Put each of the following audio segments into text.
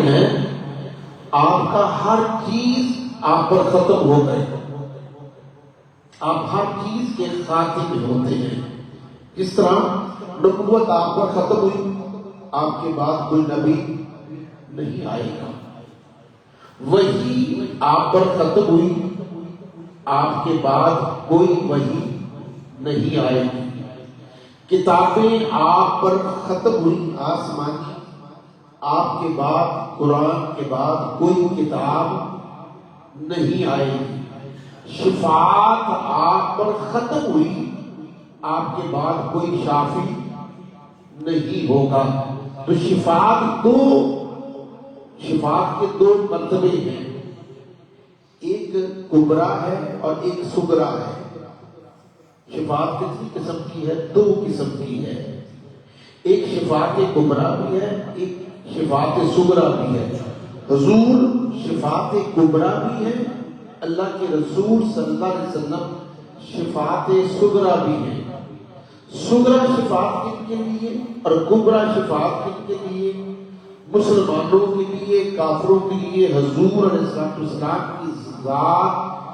ہیں آپ کا ہر چیز آپ پر ختم ہو گئے، آپ ہر چیز کے خاتم ہوتے ہیں. جس طرح نبوت آپ پر ختم ہوئی، آپ کے بعد کوئی نبی نہیں آئے گا. وحی آپ پر ختم ہوئی، آپ کے بعد کوئی وحی نہیں آئے گی. کتابیں آپ پر ختم ہوئی آسمانی، آپ کے بعد قرآن کے بعد کوئی کتاب نہیں آئے گی. شفاعت آپ پر ختم ہوئی، آپ کے بعد کوئی شافی نہیں ہوگا. تو شفاعت کے دو مرتبے ہیں، ایک کبرا ہے اور ایک صغرا ہے. شفاعت کتنی قسم کی ہے؟ دو قسم کی ہے. ایک شفاعت کبرا بھی ہے، ایک شفاعت صغرا بھی ہے. حضور شفاعت کبرا بھی ہے، اللہ کے رسول صلی اللہ علیہ وسلم شفاعت صغرا بھی ہے. صغرا شفاعت کن کے لیے اور کبرا شفاعت کن کے لیے؟ مسلمانوں کے لیے، کافروں کے لیے. حضور علیہ السلام کی ذات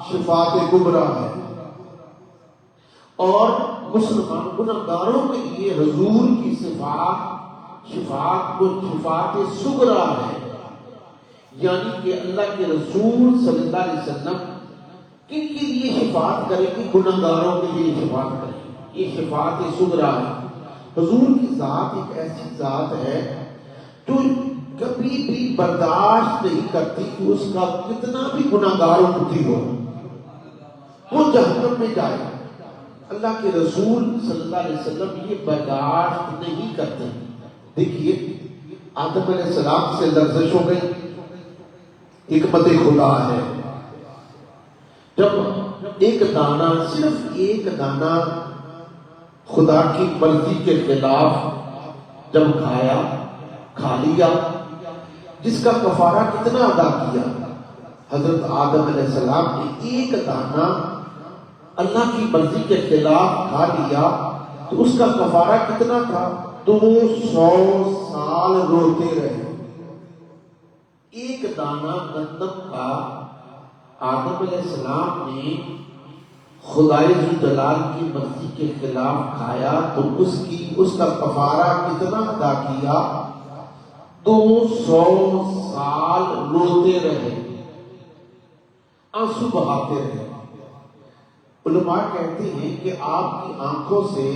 شفاعت کبرا ہے، اور مسلمان گنہگاروں کے لیے حضور کی شفاعت کو شفاعت صغرا ہے. یعنی کہ اللہ کے رسول صلی اللہ علیہ وسلم کن کے لیے شفاعت کریں گے؟ گنہگاروں کے لیے شفاعت کریں گے. یہ شفاعت صغرا ہے. حضور کی ذات ایک ایسی ذات ہے جو کبھی بھی برداشت نہیں کرتی کہ اس کا کتنا بھی گنہگار امتی ہو وہ جہنم میں جائے. اللہ کے رسول صلی اللہ علیہ وسلم یہ برداشت نہیں کرتے. دیکھیے آدم علیہ السلام سے لرزش ہو گئی، حکمت خدا ہے. جب ایک دانہ، صرف ایک دانہ خدا کی مرضی کے خلاف جب کھا لیا، جس کا کفارہ کتنا ادا کیا؟ حضرت آدم علیہ السلام نے ایک دانہ اللہ کی مرضی کے خلاف کھا لیا تو اس کا کفارہ کتنا تھا؟ 200 سال روتے رہے. ایک دانہ گندم کا آدم علیہ السلام نے خدائے ذوالجلال کی مرضی کے خلاف کھایا تو اس کا کفارہ کتنا ادا کیا؟ 200 سال روتے رہے، آنسو بہاتے رہے. علماء کہتے ہیں کہ آپ کی آنکھوں سے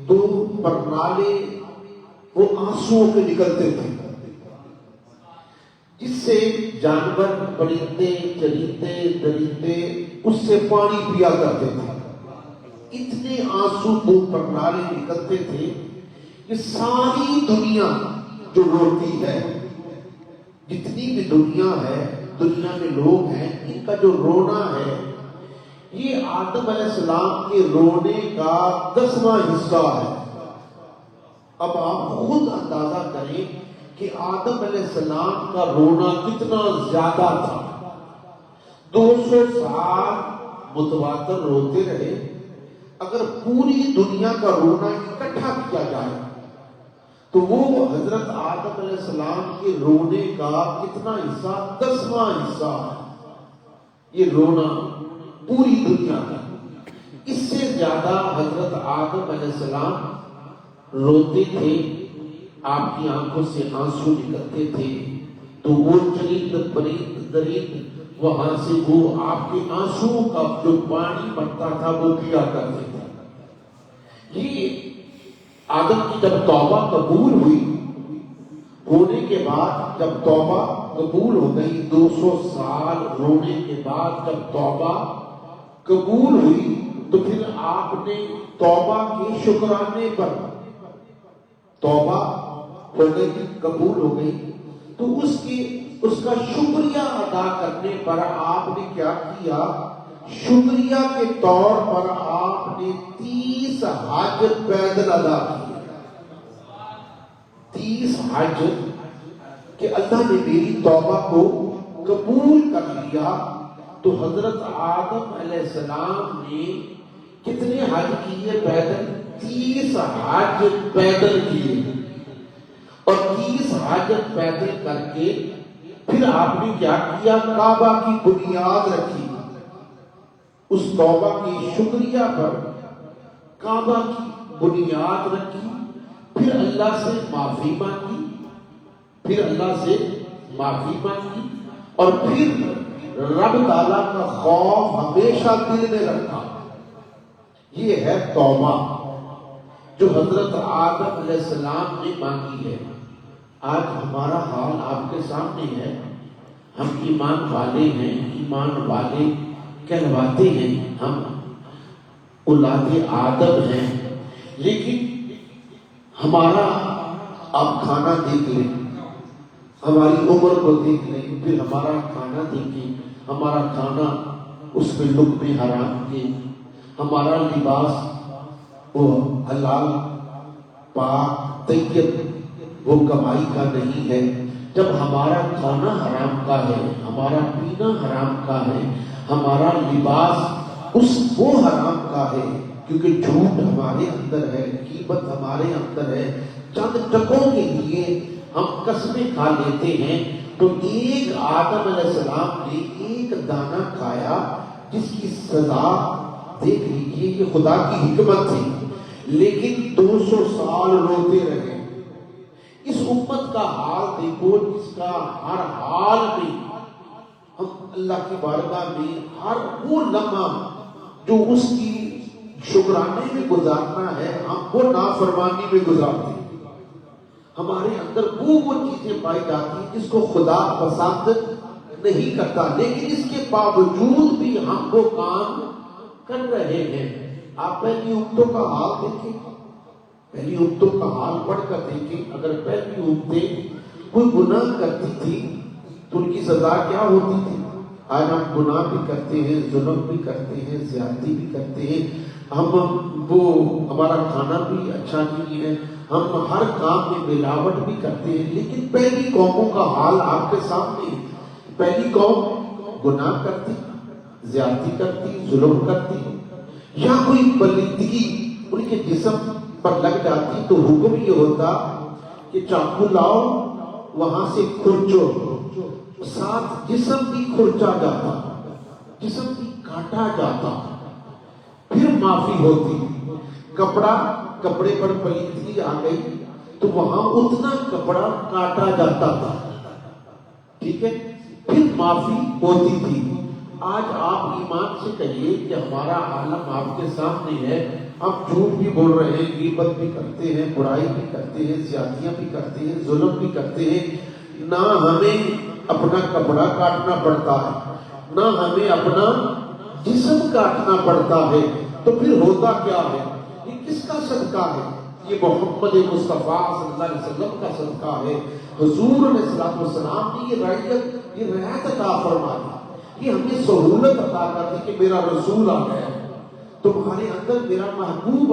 دو پرنالے وہ آنسوؤں کے نکلتے تھے، جس سے جانور، پرندے، چرندے، درندے اس سے پانی پیا کرتے تھے. اتنے آنسو دو پرنالے نکلتے تھے کہ ساری دنیا جو روتی ہے، جتنی بھی دنیا ہے، دنیا میں لوگ ہیں، ان کا جو رونا ہے یہ آدم علیہ السلام کے رونے کا 10واں حصہ ہے. اب آپ خود اندازہ کریں کہ آدم علیہ السلام کا رونا کتنا زیادہ تھا. 200 سال متواتر روتے رہے. اگر پوری دنیا کا رونا اکٹھا کیا جائے تو وہ حضرت آدم علیہ السلام کے رونے کا کتنا حصہ؟ 10واں حصہ ہے یہ رونا پوری دنیا کا. اس سے زیادہ حضرت آدم علیہ السلام روتے تھے، آپ کی آنکھوں سے آنسو نکلتے تھے تو وہ چرند، پرند، درند وہاں سے وہ آپ کے آنسو کا جو پانی بنتا تھا وہ پیا کرتے تھے. یہ آدم کی جب توبہ قبول ہوئی، ہونے کے بعد جب توبہ قبول ہو گئی، 200 سال رونے کے بعد جب توبہ قبول ہوئی تو پھر آپ نے توبہ کے شکرانے پر، توبہ ہو گئی، قبول ہو گئی، تو اس کا شکریہ ادا کرنے پر آپ نے کیا کیا؟ شکریہ کے طور پر آپ نے 30 حج پیدل ادا کیے. 30 حج کہ اللہ نے میری توبہ کو قبول کر لیا. تو حضرت آدم علیہ السلام نے کتنے حج کیے پیدل؟ 30 حج پیدل کیے. اور 30 حج پیدل کر کے پھر آپ نے کیا کیا؟ کعبہ کی بنیاد رکھی، اس توبہ کی شکریہ پر کعبہ کی بنیاد رکھی، پھر اللہ سے معافی مانگی، پھر اللہ سے معافی مانگی، اور پھر رب تعالیٰ کا خوف ہمیشہ دل میں رکھا۔ یہ ہے توبہ جو حضرت آدم علیہ السلام نے مانگی ہے۔ آج ہمارا حال آپ کے سامنے ہے، ہم ایمان والے ہیں، ایمان والے کہلواتے ہیں، ہم اولاد آدم ہیں، لیکن ہمارا آپ کھانا دیکھ لیں، ہماری عمر کو دیکھ لیں، پھر ہمارا کھانا دیکھیں، ہمارا کھانا اس میں لقمے حرام کے، ہمارا لباس وہ حلال پاک طیب وہ کمائی کا نہیں ہے۔ جب ہمارا کھانا حرام کا ہے، ہمارا پینا حرام کا ہے، ہمارا لباس وہ حرام کا ہے، کیونکہ جھوٹ ہمارے اندر ہے، غیبت ہمارے اندر ہے، چند ٹکوں کے لیے ہم قسمیں کھا لیتے ہیں۔ تو ایک آدم علیہ السلام نے ایک دانہ کھایا جس کی سزا دیکھ لیجیے کہ خدا کی حکمت تھی، لیکن 200 سال روتے رہے۔ اس امت کا حال دیکھو جس کا ہر حال میں ہم اللہ کی بارگاہ میں ہر وہ لمحہ جو اس کی شکرانے میں گزارنا ہے، ہم وہ نافرمانی میں گزارتے ہیں۔ ہمارے اندر وہ چیزیں پائی جاتی ہیں جس کو خدا پسند نہیں کرتا، لیکن اس کے باوجود بھی ہم وہ کام کر رہے ہیں۔ آپ پہلی امتوں کا حال دیکھیں، پہلی امتوں کا حال پڑھ کر دیکھیں۔ اگر پہلی امتیں کوئی گناہ کرتی تھی تو ان کی سزا کیا ہوتی تھی؟ آج ہم گناہ بھی کرتے ہیں، ظلم بھی کرتے ہیں، زیادتی بھی کرتے ہیں، ہمارا کھانا بھی اچھا نہیں ہے، ہم ہر کام میں ملاوٹ بھی کرتے ہیں، لیکن پہلی قوموں کا حال آپ کے سامنے ہے۔ پہلی قوم گناہ کرتی، زیادتی کرتی، ظلم کرتی، یا کوئی بلندگی ان کے جسم پر لگ جاتی تو حکم یہ ہوتا کہ چاقو لاؤ، وہاں سے کھرچو، ساتھ جسم بھی کھرچا جاتا، جسم بھی کاٹا جاتا، پھر معافی ہوتی۔ کپڑے پر پلیدگی آ گئی تو وہاں اتنا کپڑا کاٹا جاتا تھا، ٹھیک ہے، پھر معافی ہوتی تھی۔ آج آپ ایمان سے کہیے کہ ہمارا عالم آپ کے سامنے ہے، ہم جھوٹ بھی بول رہے ہیں، غیبت بھی کرتے ہیں، برائی بھی کرتے ہیں، زیادتیاں بھی کرتے ہیں، ظلم بھی کرتے ہیں، نہ ہمیں اپنا کپڑا کاٹنا پڑتا ہے، نہ ہمیں اپنا جسم کاٹنا پڑتا ہے، تو پھر ہوتا کیا ہے؟ یہ کس کا صدقہ ہے؟ یہ محمد مصطفیٰ صلی اللہ علیہ وسلم کا صدقہ ہے۔ حضور علیہ السلام نے یہ رعایت عطا فرمائی، یہ ہمیں سہولت عطا کرتی کہ میرا رسول آ گیا، تمہارے اندر میرا محبوب